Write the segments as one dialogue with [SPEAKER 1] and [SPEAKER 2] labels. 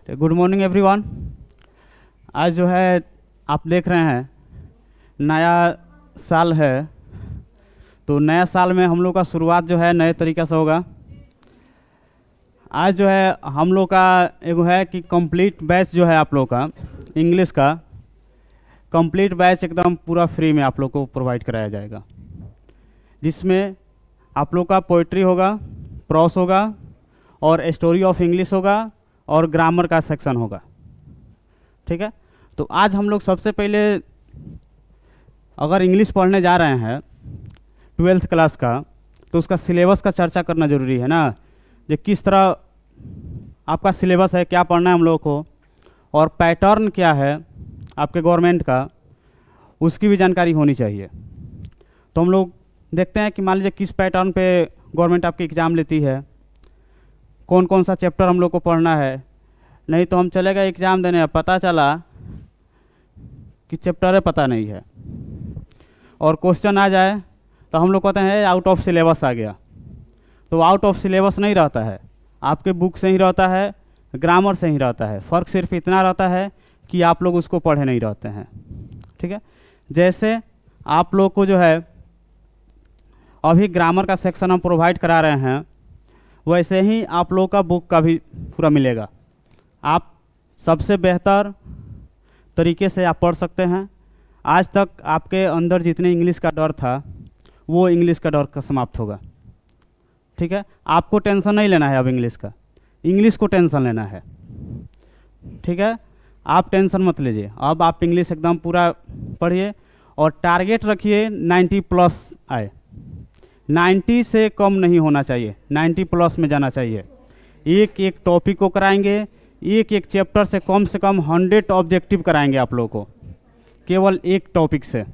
[SPEAKER 1] Good morning everyone. आज जो है आप देख रहे हैं नया साल है, तो नया साल में हम लोग का शुरुआत जो है नए तरीके से होगा। आज जो है हम लोग का एगो है कि कंप्लीट बैच जो है आप लोग का इंग्लिश का कंप्लीट बैच एकदम पूरा फ्री में आप लोग को प्रोवाइड कराया जाएगा, जिसमें आप लोग का पोइट्री होगा, प्रोस होगा और स्टोरी ऑफ इंग्लिश होगा और ग्रामर का सेक्शन होगा। ठीक है, तो आज हम लोग सबसे पहले अगर इंग्लिश पढ़ने जा रहे हैं 12th क्लास का, तो उसका सिलेबस का चर्चा करना ज़रूरी है ना, कि किस तरह आपका सिलेबस है, क्या पढ़ना है हम लोगों को, और पैटर्न क्या है आपके गवर्नमेंट का, उसकी भी जानकारी होनी चाहिए। तो हम लोग देखते हैं कि मान लीजिए किस पैटर्न पे गवर्नमेंट आपकी एग्ज़ाम लेती है, कौन कौन सा चैप्टर हम लोग को पढ़ना है। नहीं तो हम चले गए एग्ज़ाम देने, पता चला कि चैप्टर पता नहीं है और क्वेश्चन आ जाए तो हम लोग कहते हैं आउट ऑफ सिलेबस आ गया। तो आउट ऑफ सिलेबस नहीं रहता है, आपके बुक से ही रहता है, ग्रामर से ही रहता है। फ़र्क सिर्फ इतना रहता है कि आप लोग उसको पढ़े नहीं रहते हैं। ठीक है, जैसे आप लोग को जो है अभी ग्रामर का सेक्शन हम प्रोवाइड करा रहे हैं, वैसे ही आप लोग का बुक का भी पूरा मिलेगा। आप सबसे बेहतर तरीके से आप पढ़ सकते हैं। आज तक आपके अंदर जितने इंग्लिश का डर था, वो इंग्लिश का डर का समाप्त होगा। ठीक है, आपको टेंशन नहीं लेना है अब इंग्लिश का, इंग्लिश को टेंशन लेना है। ठीक है, आप टेंशन मत लीजिए, अब आप इंग्लिश एकदम पूरा पढ़िए और टारगेट रखिए 90 प्लस आए। 90 से कम नहीं होना चाहिए, 90 प्लस में जाना चाहिए। एक एक टॉपिक को कराएंगे, एक एक चैप्टर से कम 100 ऑब्जेक्टिव कराएंगे आप लोगों को, केवल एक टॉपिक से।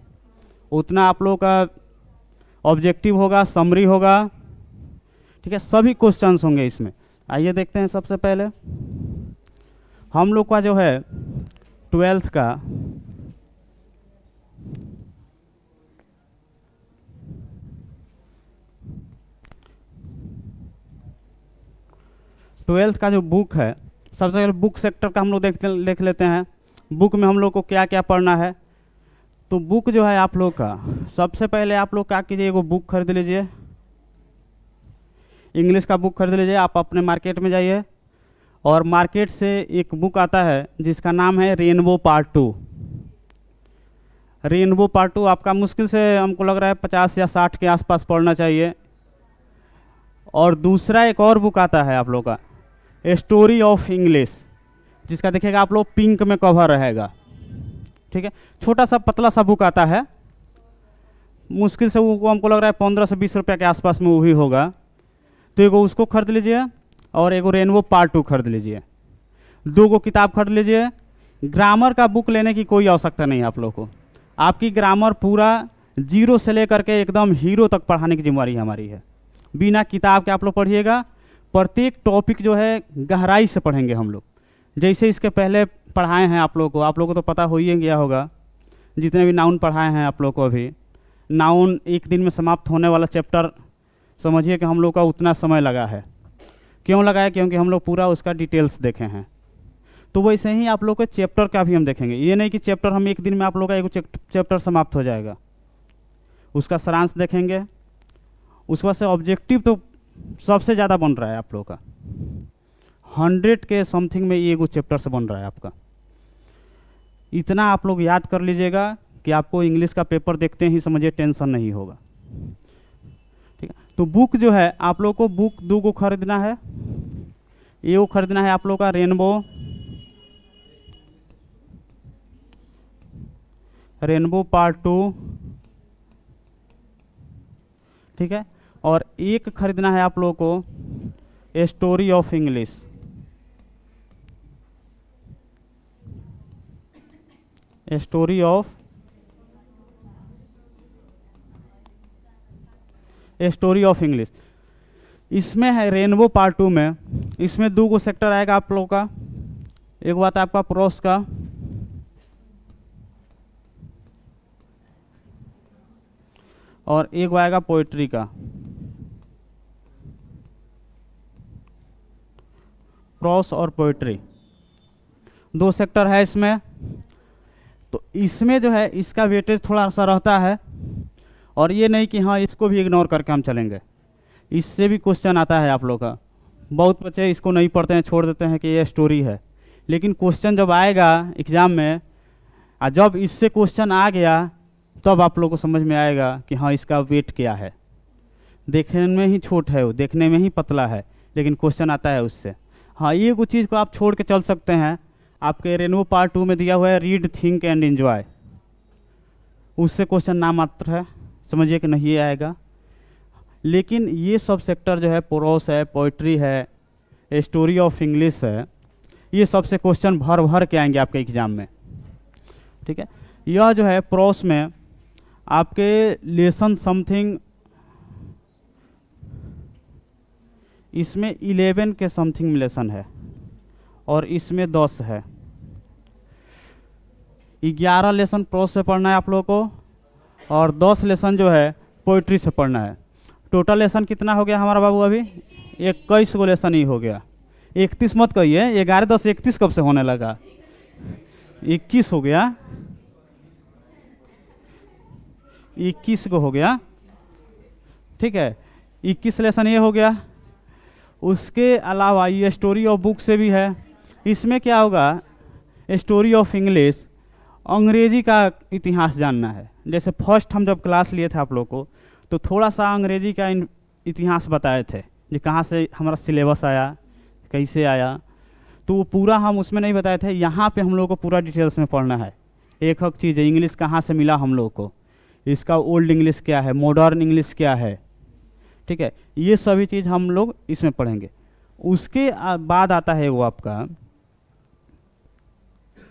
[SPEAKER 1] उतना आप लोगों का ऑब्जेक्टिव होगा, समरी होगा। ठीक है, सभी क्वेश्चंस होंगे इसमें। आइए देखते हैं। सबसे पहले हम लोग का जो है 12th का जो बुक है, सबसे पहले बुक सेक्टर का हम लोग देख लेते हैं। बुक में हम लोग को क्या क्या पढ़ना है। तो बुक जो है आप लोग का, सबसे पहले आप लोग क्या कीजिए, एगो बुक खरीद लीजिए, इंग्लिश का बुक खरीद लीजिए। आप अपने मार्केट में जाइए और मार्केट से एक बुक आता है जिसका नाम है रेनबो पार्ट 2। रेनबो पार्ट 2 आपका मुश्किल से हमको लग रहा है 50 या 60 के आसपास पढ़ना चाहिए। और दूसरा एक और बुक आता है आप लोग का स्टोरी ऑफ इंग्लिश, जिसका देखिएगा आप लोग पिंक में कवर रहेगा। ठीक है, छोटा सा पतला सा बुक आता है, मुश्किल से वो हमको लग रहा है 15 से 20 रुपये के आसपास में वो ही होगा। तो एगो उसको खरीद लीजिए और एगो रेनबो पार्ट 2 खरीद लीजिए। 2 किताब खरीद लीजिए। ग्रामर का बुक लेने की कोई आवश्यकता नहीं है आप लोग को। आपकी ग्रामर पूरा 0 से लेकर के एकदम हीरो तक पढ़ाने की जिम्मेवारी हमारी है। बिना किताब के आप लोग पढ़िएगा। प्रत्येक टॉपिक जो है गहराई से पढ़ेंगे हम लोग, जैसे इसके पहले पढ़ाए हैं आप लोगों को तो पता हो ही गया होगा। जितने भी नाउन पढ़ाए हैं आप लोग को, अभी नाउन एक दिन में समाप्त होने वाला चैप्टर समझिए कि हम लोग का उतना समय लगा है। क्यों लगा है? क्योंकि हम लोग पूरा उसका डिटेल्स देखे हैं। तो वैसे ही आप लोग के चैप्टर का भी हम देखेंगे। ये नहीं कि चैप्टर हम एक दिन में आप लोग का एक चैप्टर समाप्त हो जाएगा, उसका सारांश देखेंगे। उसके बाद से ऑब्जेक्टिव तो सबसे ज़्यादा बन रहा है आप लोग का, 100 के समथिंग में ये एगो चैप्टर से बन रहा है आपका। इतना आप लोग याद कर लीजिएगा कि आपको इंग्लिश का पेपर देखते ही समझिए टेंशन नहीं होगा। ठीक है, तो बुक जो है आप लोग को बुक 2 को खरीदना है। ये खरीदना है आप लोग का रेनबो पार्ट 2। ठीक है, और एक खरीदना है आप लोग को story of English. Story of English इसमें है रेनबो पार्ट 2 में। इसमें 2 सेक्टर आएगा आप लोग का। एक बात आपका प्रोस का और एक आएगा पोइट्री का। प्रोस और पोइट्री। 2 सेक्टर है इसमें। तो इसमें जो है इसका वेटेज थोड़ा सा रहता है, और ये नहीं कि हाँ इसको भी इग्नोर करके हम चलेंगे, इससे भी क्वेश्चन आता है आप लोग का। बहुत बच्चे इसको नहीं पढ़ते हैं, छोड़ देते हैं कि ये स्टोरी है, लेकिन क्वेश्चन जब आएगा एग्ज़ाम में, और जब इससे क्वेश्चन आ गया तब आप लोग को समझ में आएगा कि हाँ इसका वेट क्या है। देखने में ही छोट है, वो देखने में ही पतला है, लेकिन क्वेश्चन आता है उससे। हाँ, ये कुछ चीज़ को आप छोड़ के चल सकते हैं। आपके रेनबो पार्ट 2 में दिया हुआ है रीड, थिंक एंड एंजॉय, उससे क्वेश्चन नाम मात्र है, समझिए कि नहीं आएगा। लेकिन ये सब सेक्टर जो है, प्रोस है, पोइट्री है, स्टोरी ऑफ इंग्लिश है, ये सबसे क्वेश्चन भर भर के आएंगे आपके एग्ज़ाम में। ठीक है, यह जो है प्रोस में आपके लेसन समथिंग, इसमें 11 के समथिंग लेसन है और इसमें 10 है। 11 लेसन प्रोस से पढ़ना है आप लोगों को, और 10 लेसन जो है पोइट्री से पढ़ना है। टोटल लेसन कितना हो गया हमारा बाबू? अभी 21 गो लेसन ही हो गया। 31 मत कहिए, 11 10 31 कब से होने लगा? 21 हो गया, 21 को हो गया। ठीक है, 21 लेसन ये हो गया। उसके अलावा ये स्टोरी ऑफ बुक से भी है। इसमें क्या होगा, स्टोरी ऑफ इंग्लिश, अंग्रेजी का इतिहास जानना है। जैसे फर्स्ट हम जब क्लास लिए थे आप लोग को, तो थोड़ा सा अंग्रेजी का इतिहास बताए थे, कि कहाँ से हमारा सिलेबस आया, कैसे आया, तो वो पूरा हम उसमें नहीं बताए थे। यहाँ पे हम लोग को पूरा डिटेल्स में पढ़ना है, एक एक चीज़ है। इंग्लिश कहाँ से मिला हम लोग को, इसका ओल्ड इंग्लिश क्या है, मॉडर्न इंग्लिश क्या है, ठीक है, ये सभी चीज़ हम लोग इसमें पढ़ेंगे। उसके बाद आता है वो आपका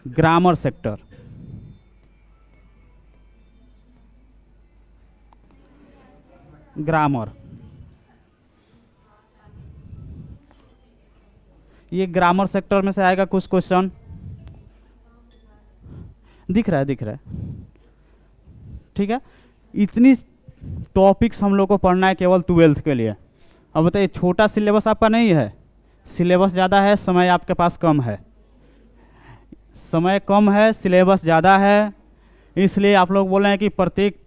[SPEAKER 1] ग्रामर सेक्टर। ग्रामर, ये ग्रामर सेक्टर में से आएगा कुछ क्वेश्चन। दिख रहा है, ठीक है। इतनी टॉपिक्स हम लोग को पढ़ना है केवल 12th के लिए। अब बताइए, छोटा सिलेबस आपका नहीं है, सिलेबस ज़्यादा है, समय आपके पास कम है। समय कम है, सिलेबस ज़्यादा है, इसलिए आप लोग बोल रहे हैं कि प्रत्येक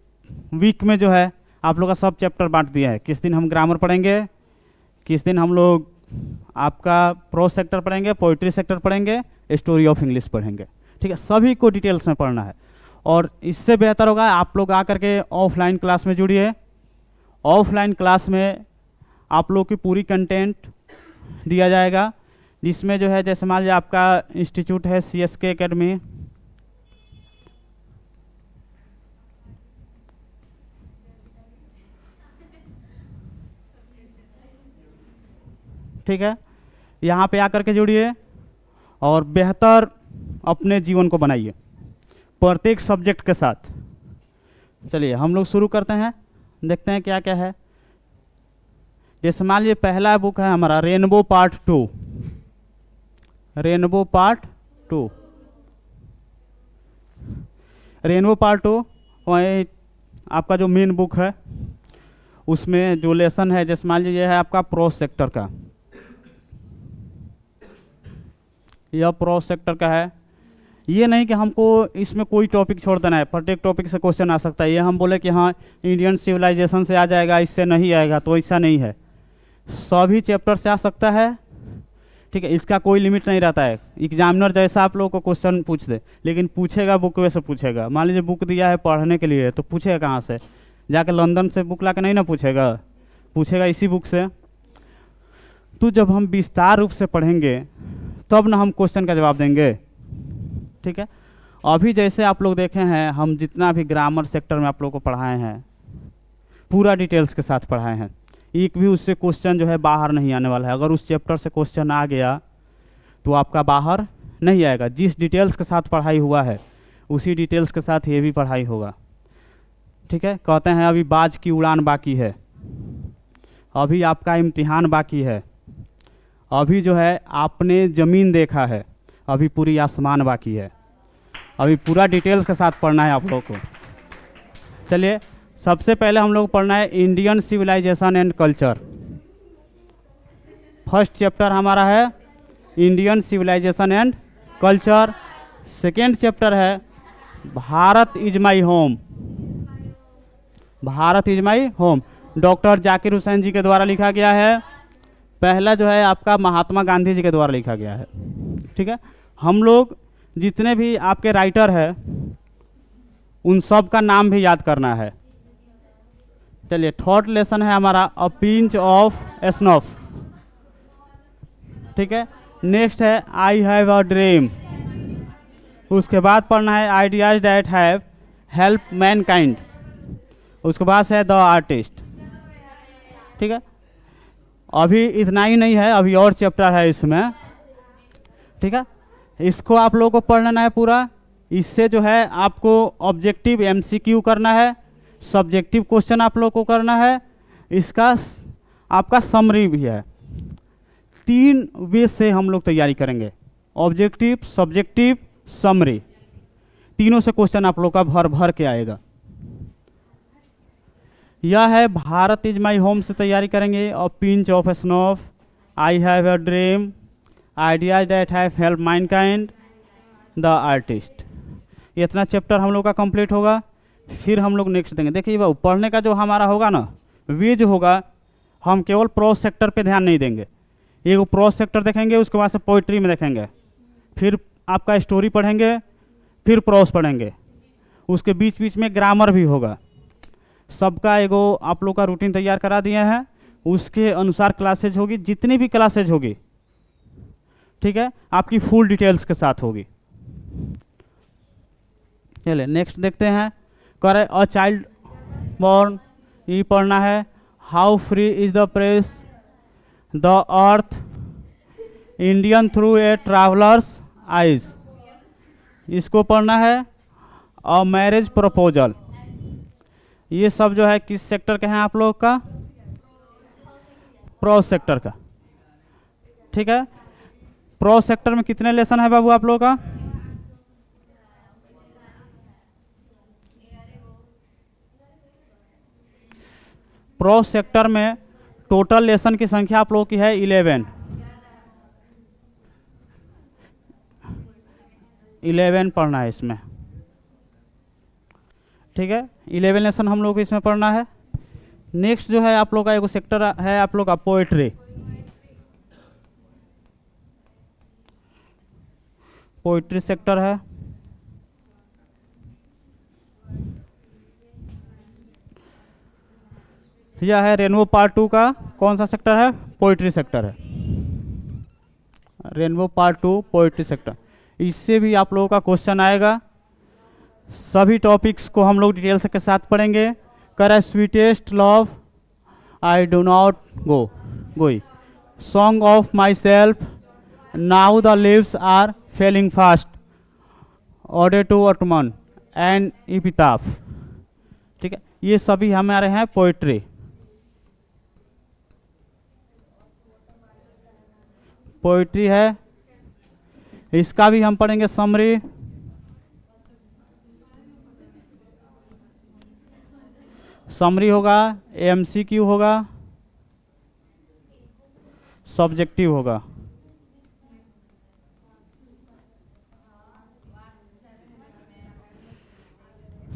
[SPEAKER 1] वीक में जो है आप लोग का सब चैप्टर बांट दिया है। किस दिन हम ग्रामर पढ़ेंगे, किस दिन हम लोग आपका प्रोस सेक्टर पढ़ेंगे, पोइट्री सेक्टर पढ़ेंगे, स्टोरी ऑफ इंग्लिश पढ़ेंगे। ठीक है, सभी को डिटेल्स में पढ़ना है। और इससे बेहतर होगा आप लोग आकर के ऑफलाइन क्लास में जुड़िए। ऑफलाइन क्लास में आप लोग की पूरी कंटेंट दिया जाएगा, जिसमें जो है जैसे मान लीजिए आपका इंस्टीट्यूट है CSK एकेडमी, ठीक है, यहाँ पे आकर के जुड़िए और बेहतर अपने जीवन को बनाइए प्रत्येक सब्जेक्ट के साथ। चलिए हम लोग शुरू करते हैं, देखते हैं क्या क्या है। जैसे मान लीजिए पहला बुक है हमारा rainbow part 2। Rainbow part 2, rainbow part 2 वही आपका जो मेन बुक है, उसमें जो लेसन है, जैसे मान लीजिए है आपका प्रोस सेक्टर का, यह प्रोस सेक्टर का है। ये नहीं कि हमको इसमें कोई टॉपिक छोड़ देना है, प्रत्येक टॉपिक से क्वेश्चन आ सकता है। ये हम बोले कि हाँ इंडियन सिविलाइजेशन से आ जाएगा, इससे नहीं आएगा, तो ऐसा नहीं है, सभी चैप्टर से आ सकता है। ठीक है, इसका कोई लिमिट नहीं रहता है। एग्जामिनर जैसा आप लोगों को क्वेश्चन पूछ दे, लेकिन पूछेगा बुक वे से पूछेगा। मान लीजिए बुक दिया है पढ़ने के लिए, तो पूछेगा कहाँ से, जाके लंदन से बुक ला के नहीं ना पूछेगा, पूछेगा इसी बुक से। तो जब हम विस्तार रूप से पढ़ेंगे तब ना हम क्वेश्चन का जवाब देंगे। ठीक है, अभी जैसे आप लोग देखे हैं, हम जितना भी ग्रामर सेक्टर में आप लोग को पढ़ाए हैं, पूरा डिटेल्स के साथ पढ़ाए हैं। एक भी उससे क्वेश्चन जो है बाहर नहीं आने वाला है। अगर उस चैप्टर से क्वेश्चन आ गया तो आपका बाहर नहीं आएगा। जिस डिटेल्स के साथ पढ़ाई हुआ है उसी डिटेल्स के साथ ये भी पढ़ाई होगा। ठीक है, कहते हैं अभी बाज की उड़ान बाकी है, अभी आपका इम्तिहान बाकी है, अभी जो है आपने ज़मीन देखा है, अभी पूरी आसमान बाकी है। अभी पूरा डिटेल्स के साथ पढ़ना है आप लोग को। चलिए, सबसे पहले हम लोग पढ़ना है Indian civilisation and culture. First chapter हमारा है Indian civilisation and culture. Second chapter है Bharat is my home. Bharat is my home doctor Zakir Hussain ji के द्वारा लिखा गया है। पहला जो है आपका महात्मा गांधी जी के द्वारा लिखा गया है। ठीक है, हम लोग जितने भी आपके राइटर है उन सब का नाम भी याद करना है। चलिए, थर्ड लेसन है हमारा अ पिंच ऑफ स्नफ। ठीक है, नेक्स्ट है आई हैव अ ड्रीम। उसके बाद पढ़ना है ideas that have help Mankind. उसके बाद है द आर्टिस्ट। ठीक है, अभी इतना ही नहीं है, अभी और चैप्टर है इसमें। ठीक है, इसको आप लोगों को पढ़ना है पूरा। इससे जो है आपको ऑब्जेक्टिव एमसीक्यू करना है, सब्जेक्टिव क्वेश्चन आप लोगों को करना है, इसका आपका समरी भी है। 3 वे से हम लोग तैयारी करेंगे, ऑब्जेक्टिव, सब्जेक्टिव, समरी। तीनों से क्वेश्चन आप लोग का भर भर के आएगा। यह है भारत इज माई होम से तैयारी करेंगे, और pinch of snuff, I have a dream, ideas that have help Mankind, the artist. इतना चैप्टर हम लोग का कंप्लीट होगा। फिर हम लोग नेक्स्ट देंगे। देखिए बाबू, पढ़ने का जो हमारा होगा ना, वे जो होगा, हम केवल प्रोज सेक्टर पे ध्यान नहीं देंगे। एक प्रोज सेक्टर देखेंगे, उसके बाद से पोइट्री में देखेंगे, फिर आपका स्टोरी पढ़ेंगे, फिर प्रोज पढ़ेंगे, उसके बीच बीच में ग्रामर भी होगा। सबका एगो आप लोग का रूटीन तैयार करा दिए हैं, उसके अनुसार क्लासेज होगी। जितनी भी क्लासेज होगी, ठीक है, आपकी फुल डिटेल्स के साथ होगी। चलिए नेक्स्ट देखते हैं। करे अ चाइल्ड बॉर्न, ये पढ़ना है। How free is the press, the earth, Indian through a travellers eyes, इसको पढ़ना है। अ मैरिज प्रपोजल, ये सब जो है किस सेक्टर के हैं आप लोग का? प्रोज सेक्टर का। ठीक है, प्रोज सेक्टर में कितने लेसन है बाबू आप लोग का? प्रोज सेक्टर में टोटल लेसन की संख्या आप लोगों की है 11 पढ़ना है इसमें। ठीक है, 11 लेसन हम लोग को इसमें पढ़ना है। नेक्स्ट जो है आप लोग का एक सेक्टर है आप लोग का पोएट्री। पोएट्री सेक्टर है। यह है रेनबो पार्ट 2 का कौन सा सेक्टर है? पोएट्री सेक्टर है। रेनबो पार्ट 2 पोएट्री सेक्टर, इससे भी आप लोगों का क्वेश्चन आएगा। सभी टॉपिक्स को हम लोग डिटेल से के साथ पढ़ेंगे। करे sweetest love, I do not go, song of myself, now the leaves are falling fast, ode to autumn and epitaph. ठीक है, ये सभी हमारे हैं पोइट्री। पोइट्री है, इसका भी हम पढ़ेंगे समरी। समरी होगा, एमसीक्यू होगा, सब्जेक्टिव होगा।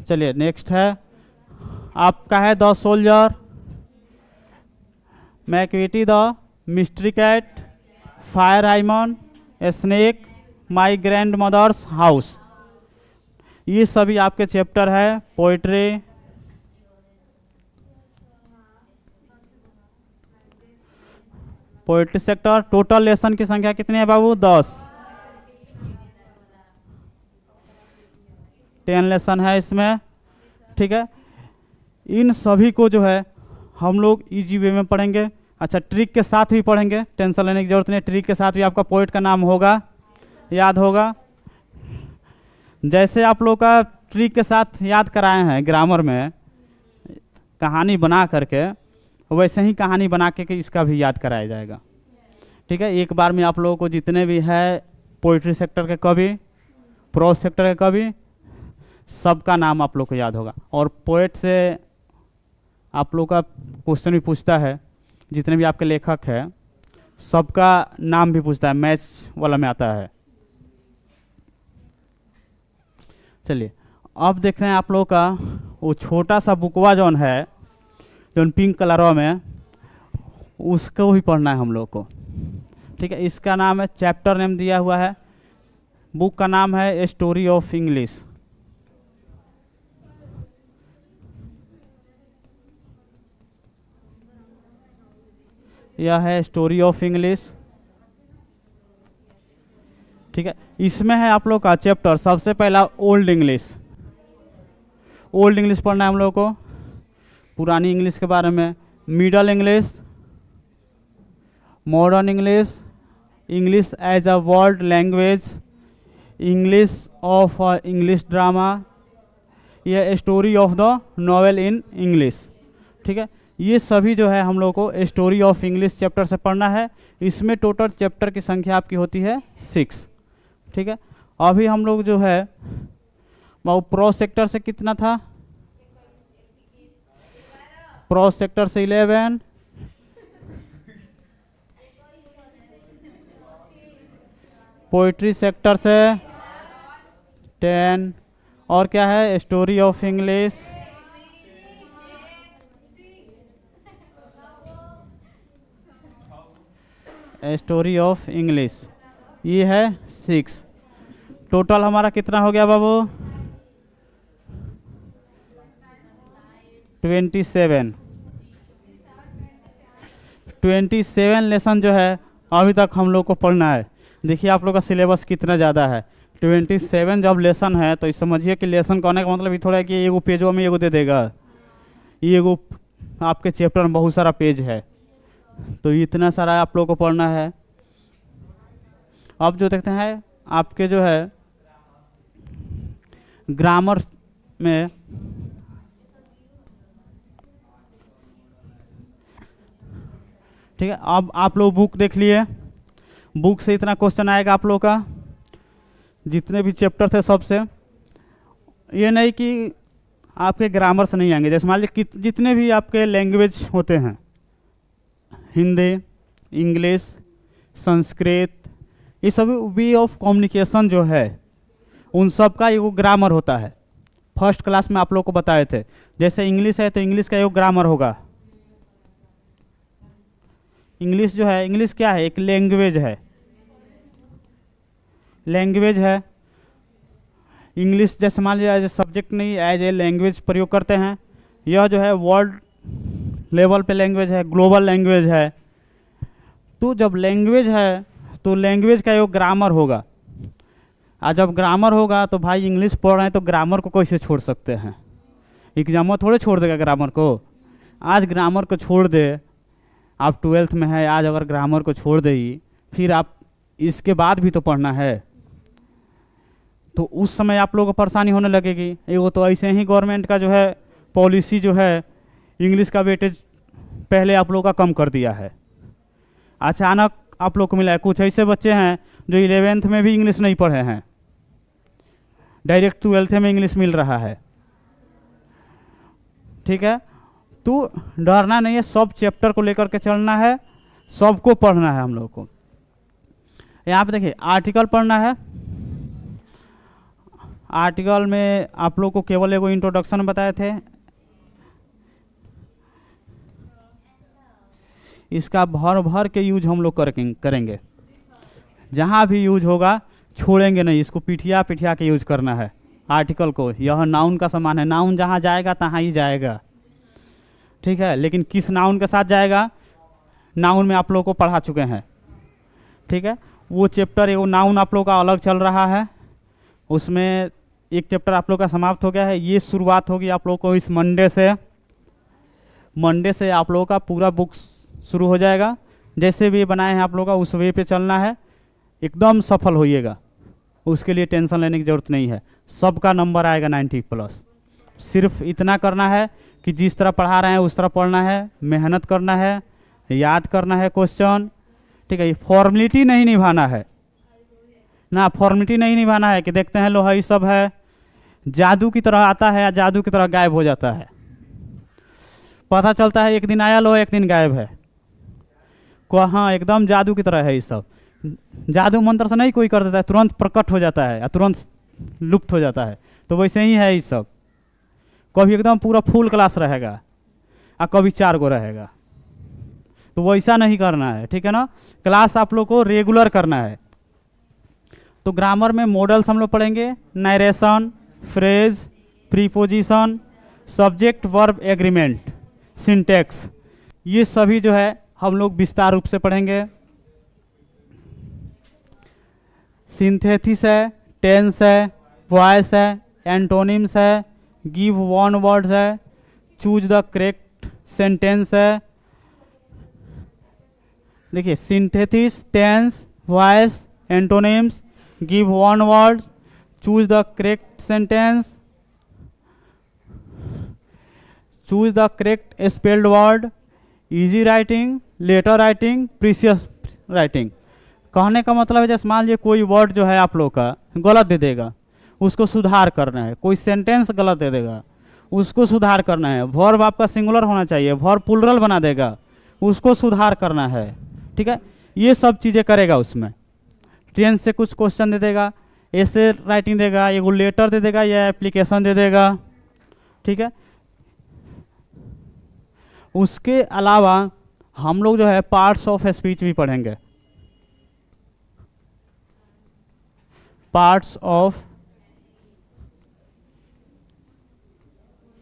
[SPEAKER 1] चलिए नेक्स्ट है आपका है the soldier, Macavity the mystery cat, fire hymn, snake, my grandmother's house. ये सभी आपके चैप्टर है poetry. Poetry sector total lesson की संख्या कितनी है बाबू? 10 लेसन है इसमें। ठीक है, इन सभी को जो है हम लोग इजी वे में पढ़ेंगे। अच्छा, ट्रिक के साथ भी पढ़ेंगे, टेंशन लेने की जरूरत नहीं। ट्रिक के साथ भी आपका पोइट का नाम होगा, याद होगा। जैसे आप लोग का ट्रिक के साथ याद कराए हैं ग्रामर में कहानी बना करके, वैसे ही कहानी बना के इसका भी याद कराया जाएगा। ठीक है, एक बार में आप लोगों को जितने भी है पोइट्री सेक्टर के कवि, प्रोज सेक्टर के कवि, सबका नाम आप लोग को याद होगा। और पोएट से आप लोग का क्वेश्चन भी पूछता है, जितने भी आपके लेखक हैं सबका नाम भी पूछता है, मैच वाला में आता है। चलिए अब देखते हैं आप लोगों का वो छोटा सा बुकवा जौन है, जौन पिंक कलरों में, उसको भी पढ़ना है हम लोग को। ठीक है, इसका नाम है, चैप्टर नेम दिया हुआ है, बुक का नाम है ए स्टोरी ऑफ इंग्लिश। यह है स्टोरी ऑफ इंग्लिश। ठीक है, इसमें है आप लोग का चैप्टर, सबसे पहला ओल्ड इंग्लिश। ओल्ड इंग्लिश पढ़ना है हम लोग को, पुरानी इंग्लिश के बारे में। Middle English, modern English, English as a world language, English of English drama, यह story of the novel in English. ठीक है, ये सभी जो है हम लोग को स्टोरी ऑफ इंग्लिश चैप्टर से पढ़ना है। इसमें टोटल चैप्टर की संख्या आपकी होती है 6। ठीक है, अभी हम लोग जो है वो प्रो सेक्टर से कितना था, प्रो सेक्टर से 11, पोइट्री सेक्टर से 10, और क्या है, story of English, story of English, ये है 6। टोटल हमारा कितना हो गया बाबू, 27 लेसन जो है अभी तक हम लोग को पढ़ना है। देखिए आप लोग का सिलेबस कितना ज़्यादा है। 27 जब लेसन है तो समझिए कि लेसन कहने का मतलब ये थोड़ा है कि एगो पेजों में एगो दे देगा, ये एगो आपके चैप्टर में बहुत सारा पेज है, तो इतना सारा आप लोग को पढ़ना है। अब जो देखते हैं आपके जो है ग्रामर में, ठीक है, अब आप लोग बुक देख लिए, बुक से इतना क्वेश्चन आएगा आप लोग का, जितने भी चैप्टर थे सबसे। ये नहीं कि आपके ग्रामर से नहीं आएंगे, जैसे मान लीजिए जितने भी आपके लैंग्वेज होते हैं, हिंदी, इंग्लिश, संस्कृत, ये सभी वे ऑफ कम्युनिकेशन जो है उन सब का एगो ग्रामर होता है। फर्स्ट क्लास में आप लोग को बताए थे, जैसे इंग्लिश है तो इंग्लिश का एगो ग्रामर होगा। इंग्लिश जो है, इंग्लिश क्या है, एक लैंग्वेज है, लैंग्वेज है। इंग्लिश जैसे मान लीजिए एज ए सब्जेक्ट नहीं, एज ए लैंग्वेज प्रयोग करते हैं। यह जो है वर्ल्ड लेवल पे लैंग्वेज है, ग्लोबल लैंग्वेज है। तो जब लैंग्वेज है तो लैंग्वेज का एक ग्रामर होगा, और जब ग्रामर होगा तो भाई इंग्लिश पढ़ रहे हैं तो ग्रामर को कैसे छोड़ सकते हैं, एग्जाम में थोड़े छोड़ देगा ग्रामर को। आज ग्रामर को छोड़ दे, आप 12th में है, आज अगर ग्रामर को छोड़ दे फिर आप इसके बाद भी तो पढ़ना है, तो उस समय आप लोगों को परेशानी होने लगेगी। एगो तो ऐसे ही गवर्नमेंट का जो है पॉलिसी जो है इंग्लिश का वेटेज पहले आप लोगों का कम कर दिया है, अचानक आप लोग को मिला है। कुछ ऐसे बच्चे हैं जो 11th में भी इंग्लिश नहीं पढ़े हैं, डायरेक्ट 12th में इंग्लिश मिल रहा है। ठीक है, तो डरना नहीं है, सब चैप्टर को लेकर के चलना है, सबको पढ़ना है हम लोग को। यहाँ पे देखिए आर्टिकल पढ़ना है। आर्टिकल में आप लोग को केवल एगो इंट्रोडक्शन बताए थे, इसका भर भर के यूज हम लोग करेंगे। जहाँ भी यूज होगा छोड़ेंगे नहीं, इसको पिठिया पिठिया के यूज करना है आर्टिकल को। यह नाउन का समान है, नाउन जहाँ जाएगा तहाँ ही जाएगा। ठीक है, लेकिन किस नाउन के साथ जाएगा, नाउन में आप लोग को पढ़ा चुके हैं। ठीक है, वो चैप्टर एगो नाउन आप लोग का अलग चल रहा है, उसमें एक चैप्टर आप लोग का समाप्त हो गया है। ये शुरुआत होगी आप लोग को इस मंडे से। मंडे से आप लोगों का पूरा बुक शुरू हो जाएगा। जैसे भी बनाए हैं आप लोग का उस वे पे चलना है, एकदम सफल होइएगा, उसके लिए टेंशन लेने की ज़रूरत नहीं है। सबका नंबर आएगा 90+। सिर्फ इतना करना है कि जिस तरह पढ़ा रहे हैं उस तरह पढ़ना है, मेहनत करना है, याद करना है क्वेश्चन। ठीक है, ये फॉर्मेलिटी नहीं निभाना है ना, फॉर्मेलिटी नहीं निभाना है कि देखते हैं लो है सब है, जादू की तरह आता है या जादू की तरह गायब हो जाता है। पता चलता है एक दिन आया लो, एक दिन गायब है। हाँ, एकदम जादू की तरह है ये सब। जादू मंत्र से नहीं कोई कर देता है, तुरंत प्रकट हो जाता है या तुरंत लुप्त हो जाता है। तो वैसे ही है ये सब, कभी एकदम पूरा फुल क्लास रहेगा और कभी 4 गो रहेगा, तो वैसा नहीं करना है, ठीक है ना। क्लास आप लोग को रेगुलर करना है। तो ग्रामर में मॉडल्स हम लोग पढ़ेंगे, narration, phrase, preposition, subject verb agreement, syntax, ये सभी जो है हम लोग विस्तार रूप से पढ़ेंगे। सिंथेसिस है, टेंस है, वॉइस है, एंटोनिम्स है, गिव वन वर्ड्स है, चूज द करेक्ट सेंटेंस है। देखिए synthesis, tense, voice, antonyms, give one word, choose the correct sentence, choose the correct spelled word, easy writing, letter writing, precis writing. कहने का मतलब है जैसे मान लीजिए कोई वर्ड जो है आप लोग का गलत दे देगा, उसको सुधार करना है। कोई सेंटेंस गलत दे देगा, उसको सुधार करना है। वर्ब आपका सिंगुलर होना चाहिए, वर्ब प्लुरल बना देगा, उसको सुधार करना है, ठीक है। ये सब चीज़ें करेगा उसमें। टेंस से कुछ क्वेश्चन दे देगा, ऐसे राइटिंग देगा, एगो लेटर दे देगा या एप्लीकेशन दे देगा, ठीक है। उसके अलावा हम लोग जो है पार्ट्स ऑफ स्पीच भी पढ़ेंगे। Parts of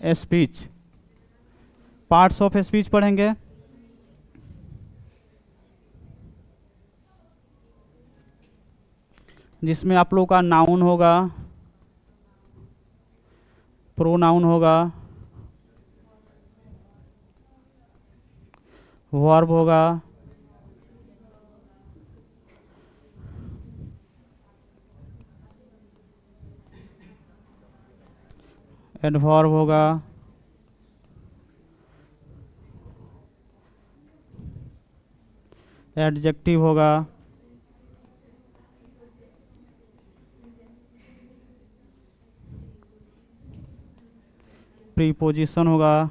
[SPEAKER 1] speech, parts of speech पढ़ेंगे। जिसमें आप लोगों का नाउन होगा, प्रोनाउन होगा, वर्ब होगा, एडवर्ब होगा, एडजेक्टिव होगा, प्रीपोजिशन होगा,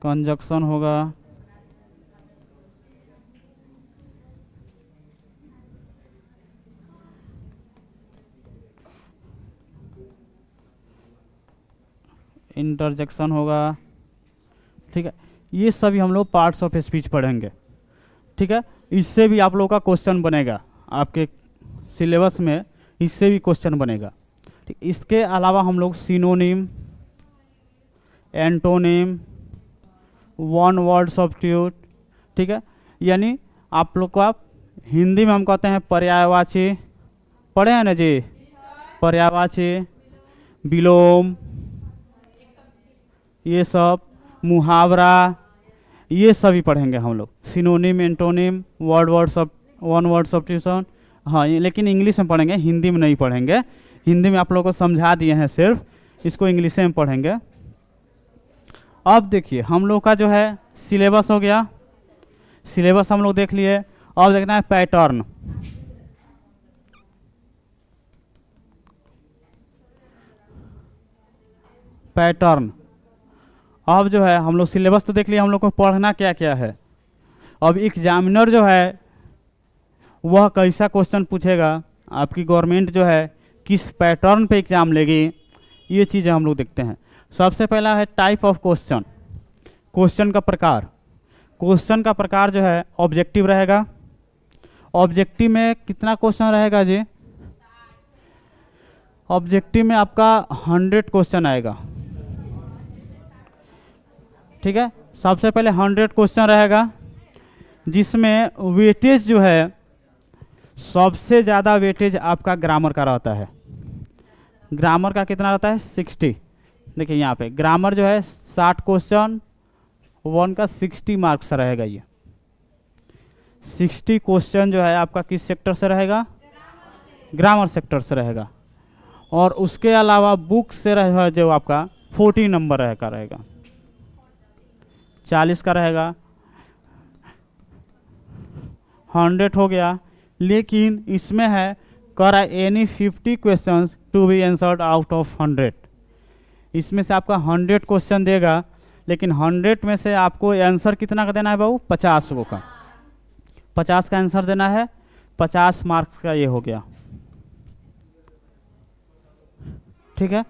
[SPEAKER 1] कंजक्शन होगा, इंटरजेक्शन होगा, ठीक है। ये सभी हम लोग पार्ट्स ऑफ स्पीच पढ़ेंगे, ठीक है। इससे भी आप लोगों का क्वेश्चन बनेगा, आपके सिलेबस में इससे भी क्वेश्चन बनेगा, ठीक। इसके अलावा हम लोग synonym, antonym, one word substitute, ठीक है। यानी आप लोग को आप हिंदी में हम कहते हैं पर्यायवाची, पढ़े हैं ना जी, पर्यायवाची, विलोम, ये सब मुहावरा, ये सभी पढ़ेंगे हम लोग। Synonym, antonym, one word substitution, हाँ ये लेकिन इंग्लिश में पढ़ेंगे, हिंदी में नहीं पढ़ेंगे। हिंदी में आप लोगों को समझा दिए हैं सिर्फ, इसको इंग्लिश में पढ़ेंगे। अब देखिए हम लोग का जो है सिलेबस हो गया, सिलेबस हम लोग देख लिए। अब देखना है पैटर्न। पैटर्न अब जो है हम लोग सिलेबस तो देख लिए, हम लोग को पढ़ना क्या क्या है। अब एग्जामिनर जो है वह कैसा क्वेश्चन पूछेगा, आपकी गवर्नमेंट जो है किस पैटर्न पे एग्जाम लेगी, ये चीज़ें हम लोग देखते हैं। सबसे पहला है टाइप ऑफ क्वेश्चन, क्वेश्चन का प्रकार। क्वेश्चन का प्रकार जो है ऑब्जेक्टिव रहेगा। ऑब्जेक्टिव में कितना क्वेश्चन रहेगा जी? ऑब्जेक्टिव में आपका 100 क्वेश्चन आएगा, ठीक है। सबसे पहले 100 क्वेश्चन रहेगा, जिसमें वेटेज जो है सबसे ज़्यादा वेटेज आपका ग्रामर का रहता है। ग्रामर का कितना रहता है? 60। देखिए यहाँ पे ग्रामर जो है 60 क्वेश्चन, 1 का 60 मार्क्स रहेगा। ये 60 क्वेश्चन जो है आपका किस सेक्टर से रहेगा? ग्रामर सेक्टर से रहेगा। और उसके अलावा बुक से रहेगा जो आपका 40 नंबर रहेगा, 40 का रहेगा। 100 हो गया, लेकिन इसमें है कर any 50 questions to be answered out of 100। इसमें से आपका 100 क्वेश्चन देगा, लेकिन 100 में से आपको आंसर कितना का देना है बाबू? 50 गो का, 50 का आंसर देना है, 50 मार्क्स का ये हो गया। ठीक है,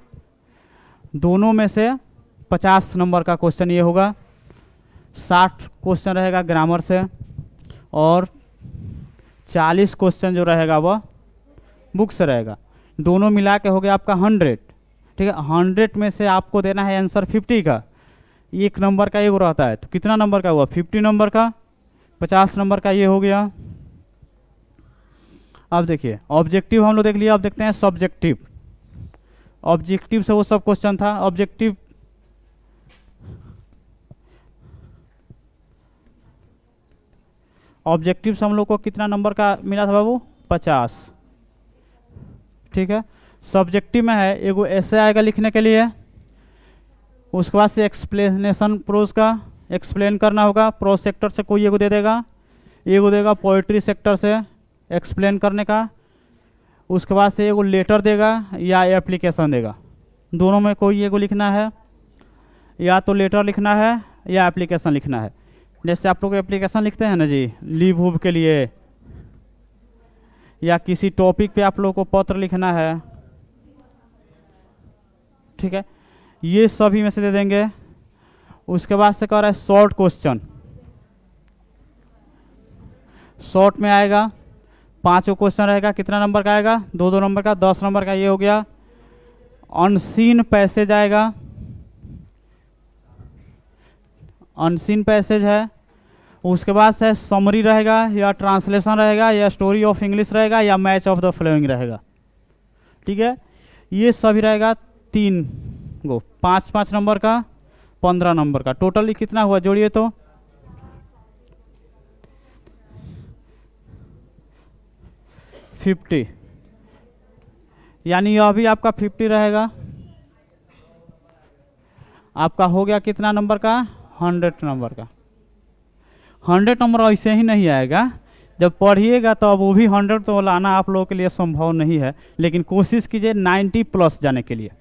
[SPEAKER 1] दोनों में से 50 नंबर का क्वेश्चन ये होगा, 60 क्वेश्चन रहेगा ग्रामर से और 40 क्वेश्चन जो रहेगा वह बुक से रहेगा। दोनों मिला के हो गया आपका 100। ठीक है, 100 में से आपको देना है आंसर 50 का, एक नंबर का एक रहता है, तो कितना नंबर का हुआ? 50 नंबर का, 50 नंबर का ये हो गया। अब देखिए ऑब्जेक्टिव हम लोग देख लिया, अब देखते हैं सब्जेक्टिव। ऑब्जेक्टिव से वो सब क्वेश्चन था। ऑब्जेक्टिव से हम लोग को कितना नंबर का मिला था बाबू? 50। ठीक है, सब्जेक्टिव में है एगो ऐसे आएगा लिखने के लिए, उसके बाद से एक्सप्लेनेशन प्रोज का एक्सप्लेन करना होगा, प्रोज सेक्टर से कोई एगो दे देगा, एगो देगा पोएट्री सेक्टर से एक्सप्लेन करने का, उसके बाद से एगो लेटर देगा या एप्लीकेशन देगा, दोनों में कोई एगो लिखना है, या तो लेटर लिखना है या एप्लीकेशन लिखना है। जैसे आप लोग एप्लीकेशन लिखते हैं ना जी लीव वूव के लिए, या किसी टॉपिक पे आप लोग को पत्र लिखना है। ठीक है, ये सभी में से दे देंगे। उसके बाद से कह रहा है शॉर्ट क्वेश्चन, शॉर्ट में आएगा 5 क्वेश्चन रहेगा, कितना नंबर का आएगा? 2-2 नंबर का, 10 नंबर का ये हो गया। अनसीन पैसेज आएगा, अनसीन पैसेज है। उसके बाद से समरी रहेगा या ट्रांसलेशन रहेगा या स्टोरी ऑफ इंग्लिश रहेगा या मैच ऑफ द फ्लोइंग रहेगा। ठीक है, ये सभी रहेगा 3 गो, 5-5 नंबर का, 15 नंबर का। टोटली कितना हुआ जोड़िए तो? $50, यानी यह भी आपका 50 रहेगा। आपका हो गया कितना नंबर का? 100 नंबर का। 100 नंबर ऐसे ही नहीं आएगा, जब पढ़िएगा तो अब वो भी 100 तो लाना आप लोगों के लिए संभव नहीं है, लेकिन कोशिश कीजिए 90 प्लस जाने के लिए।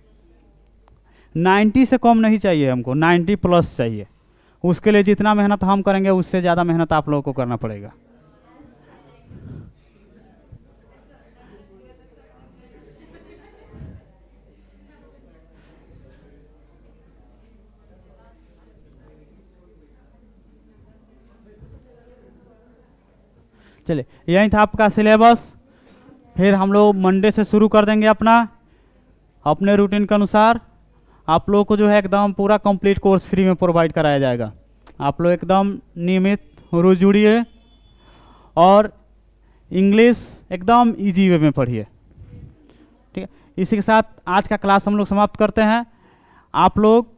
[SPEAKER 1] 90 से कम नहीं चाहिए हमको, 90 प्लस चाहिए। उसके लिए जितना मेहनत हम करेंगे उससे ज़्यादा मेहनत आप लोगों को करना पड़ेगा। चलिए, यही था आपका सिलेबस। फिर हम लोग मंडे से शुरू कर देंगे अपने रूटीन के अनुसार। आप लोग को जो है एकदम पूरा कंप्लीट कोर्स फ्री में प्रोवाइड कराया जाएगा। आप लोग एकदम नियमित रोज जुड़िए और इंग्लिश एकदम इजी वे में पढ़िए। ठीक है, इसी के साथ आज का क्लास हम लोग समाप्त करते हैं। आप लोग